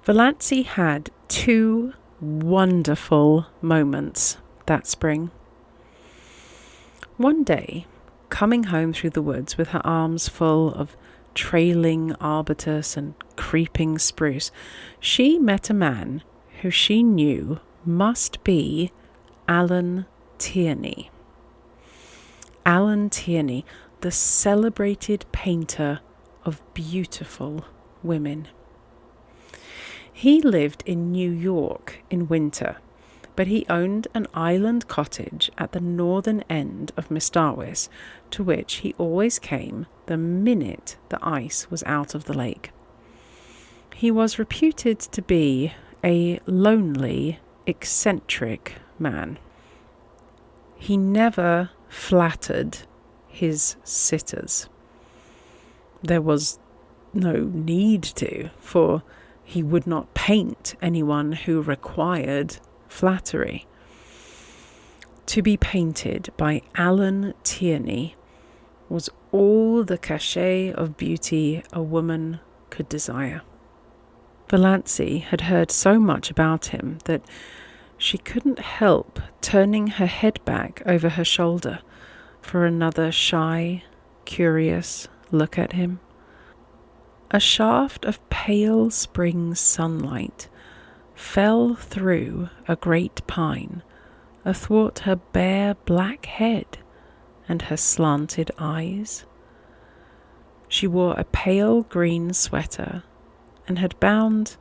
Valancy had two wonderful moments that spring. One day, coming home through the woods with her arms full of trailing arbutus and creeping spruce, she met a man who she knew must be Alan Tierney. Alan Tierney, the celebrated painter of beautiful women. He lived in New York in winter, but he owned an island cottage at the northern end of Mistawis, to which he always came the minute the ice was out of the lake. He was reputed to be a lonely, eccentric man. He never flattered his sitters. There was no need to, for he would not paint anyone who required flattery. To be painted by Alan Tierney was all the cachet of beauty a woman could desire. Valancy had heard so much about him that she couldn't help turning her head back over her shoulder for another shy, curious look at him. A shaft of pale spring sunlight fell through a great pine athwart her bare black head and her slanted eyes. She wore a pale green sweater and had bound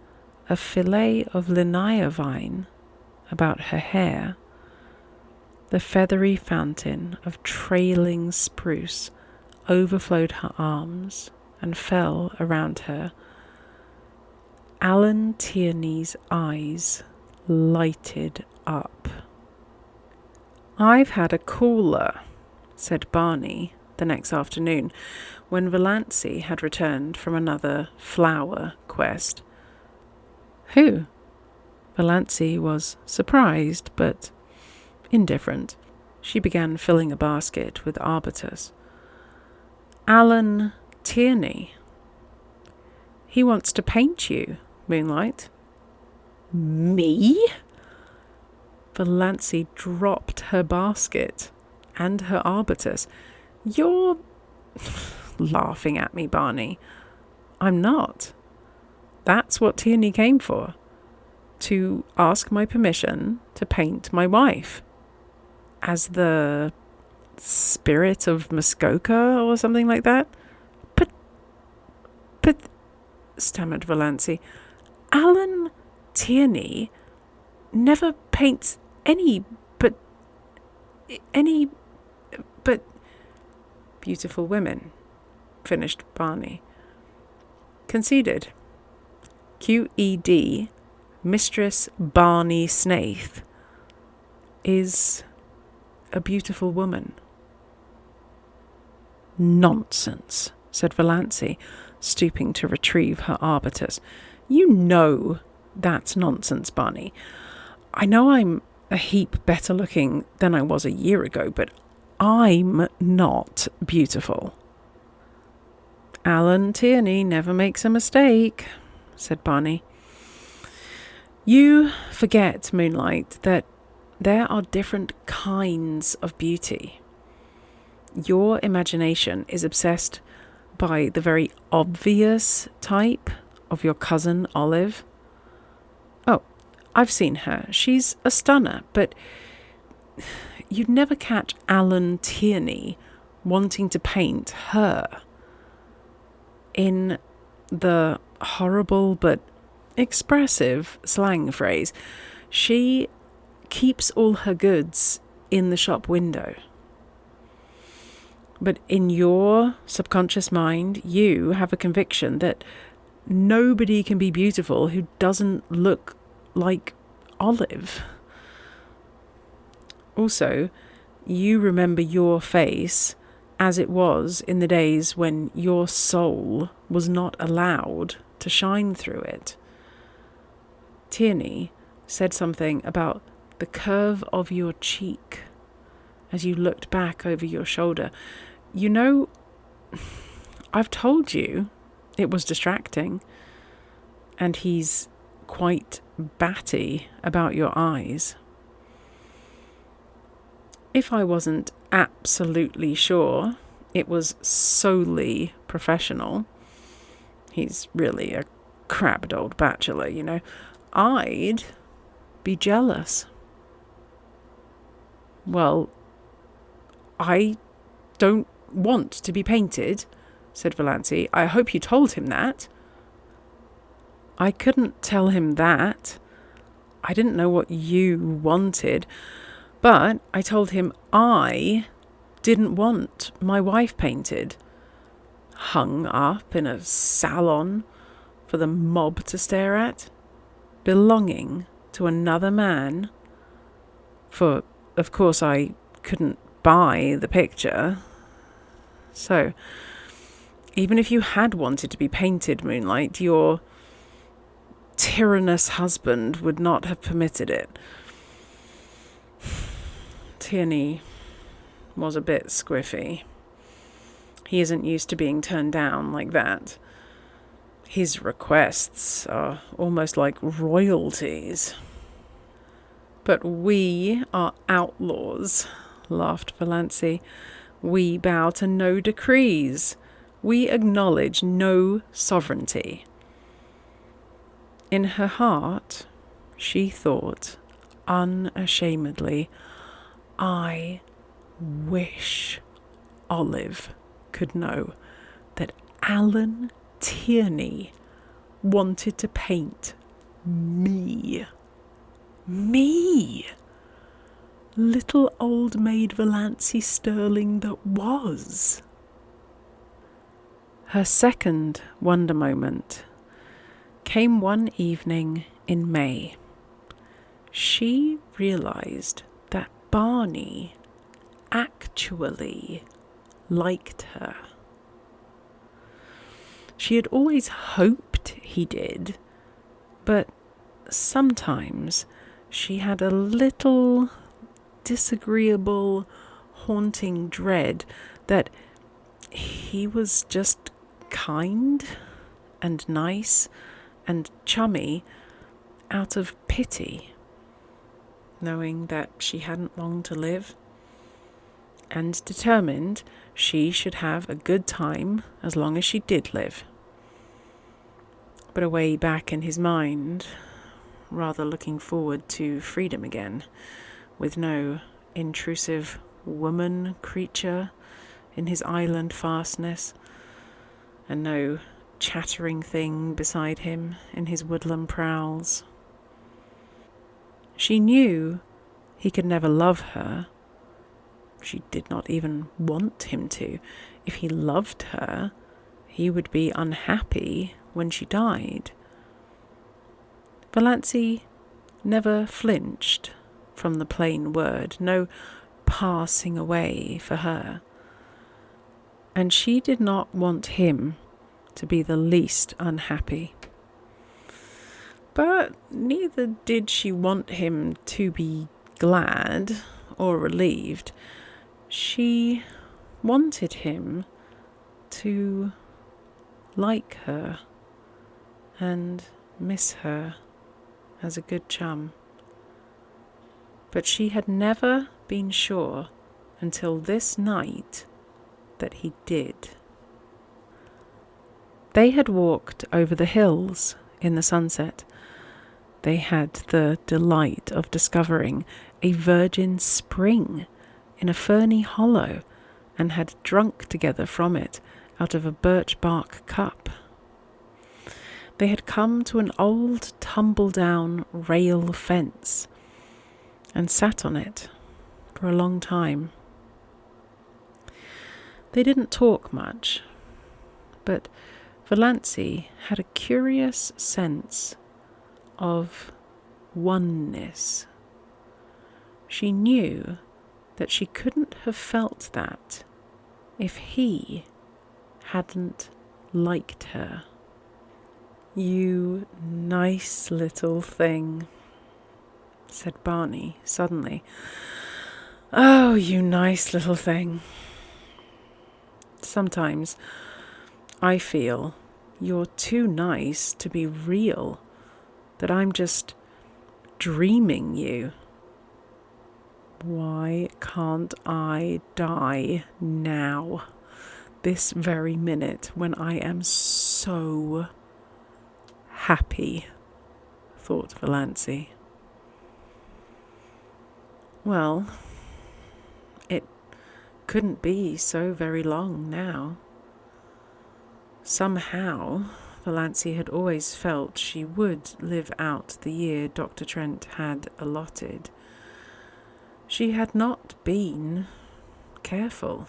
a fillet of linnaea vine about her hair. The feathery fountain of trailing spruce overflowed her arms and fell around her. Alan Tierney's eyes lighted up. "I've had a caller," said Barney the next afternoon, when Valancy had returned from another flower quest. "Who?" Valancy was surprised, but indifferent. She began filling a basket with arbutus. "Alan Tierney. He wants to paint you, Moonlight." "Me?" Valancy dropped her basket and her arbutus. "You're laughing at me, Barney." "I'm not. That's what Tierney came for. To ask my permission to paint my wife. As the spirit of Muskoka or something like that." But, stammered Valancy, "Alan Tierney never paints any beautiful women," finished Barney. "Conceded. QED, Mistress Barney Snaith, is a beautiful woman." "Nonsense," said Valancy, stooping to retrieve her arbutus. "You know that's nonsense, Barney. I know I'm a heap better looking than I was a year ago, but I'm not beautiful." "Alan Tierney never makes a mistake," said Barney. "You forget, Moonlight, that there are different kinds of beauty. Your imagination is obsessed by the very obvious type of your cousin Olive. Oh, I've seen her. She's a stunner, but you'd never catch Alan Tierney wanting to paint her. In the horrible but expressive slang phrase, she keeps all her goods in the shop window. But in your subconscious mind, you have a conviction that nobody can be beautiful who doesn't look like Olive. Also, you remember your face as it was in the days when your soul was not allowed to shine through it. Tierney said something about the curve of your cheek as you looked back over your shoulder. You know, I've told you it was distracting, and he's quite batty about your eyes. If I wasn't absolutely sure it was solely professional, he's really a crabbed old bachelor, I'd be jealous. Well, I don't want to be painted, said Valancy. I hope you told him that. I couldn't tell him that. I didn't know what you wanted, but I told him I didn't want my wife painted, hung up in a salon for the mob to stare at, belonging to another man. For, of course, I couldn't buy the picture. So, even if you had wanted to be painted, Moonlight, your tyrannous husband would not have permitted it. Tierney was a bit squiffy. He isn't used to being turned down like that. His requests are almost like royalties. But we are outlaws, laughed Valancy. We bow to no decrees. We acknowledge no sovereignty. In her heart, she thought unashamedly, I wish Olive could know that Alan Tierney wanted to paint me. Me! Little old maid Valancy Stirling that was. Her second wonder moment came one evening in May. She realised that Barney actually liked her. She had always hoped he did, but sometimes she had a little disagreeable, haunting dread that he was just kind and nice and chummy out of pity, knowing that she hadn't long to live, and determined she should have a good time as long as she did live. But away back in his mind, rather looking forward to freedom again, with no intrusive woman creature in his island fastness, and no chattering thing beside him in his woodland prowls. She knew he could never love her. She did not even want him to. If he loved her, he would be unhappy when she died. Valancy never flinched from the plain word, no passing away for her. And she did not want him to be the least unhappy. But neither did she want him to be glad or relieved. She wanted him to like her and miss her as a good chum. But she had never been sure until this night that he did. They had walked over the hills in the sunset. They had the delight of discovering a virgin spring in a ferny hollow, and had drunk together from it out of a birch bark cup. They had come to an old tumble-down rail fence and sat on it for a long time. They didn't talk much, but Valancy had a curious sense of oneness. She knew that she couldn't have felt that if he hadn't liked her. You nice little thing, said Barney suddenly. Oh, you nice little thing. Sometimes I feel you're too nice to be real. that I'm just dreaming you. Why can't I die now, this very minute, when I am so happy, thought Valancy. Well, it couldn't be so very long now. Somehow, Valancy had always felt she would live out the year Dr. Trent had allotted. She had not been careful.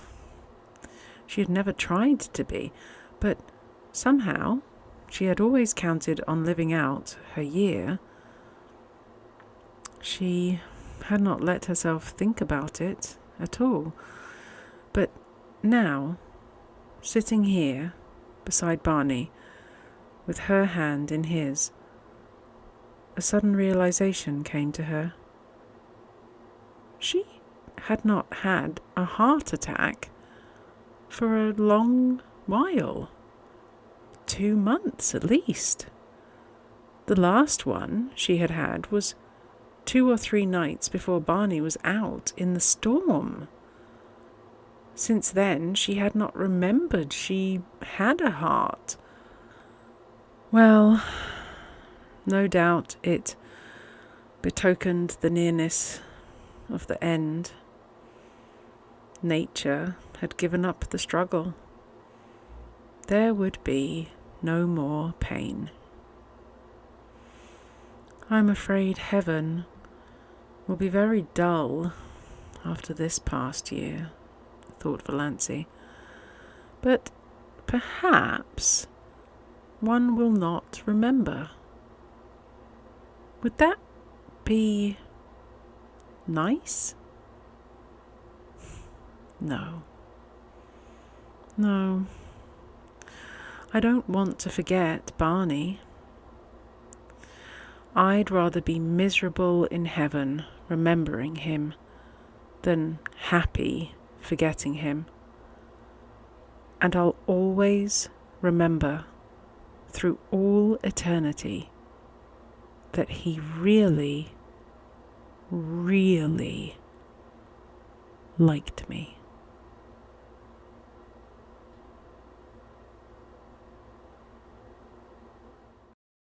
She had never tried to be, but somehow she had always counted on living out her year. She had not let herself think about it at all. But now, sitting here beside Barney, with her hand in his, a sudden realization came to her. She had not had a heart attack for a long while. 2 months at least. The last one she had had was 2 or 3 nights before Barney was out in the storm. Since then, she had not remembered she had a heart. Well, no doubt it betokened the nearness of the end. Nature had given up the struggle. There would be no more pain. I'm afraid heaven will be very dull after this past year, thought Valancy. But perhaps one will not remember. Would that be nice? No. I don't want to forget Barney. I'd rather be miserable in heaven remembering him than happy forgetting him. And I'll always remember through all eternity that he really, really liked me.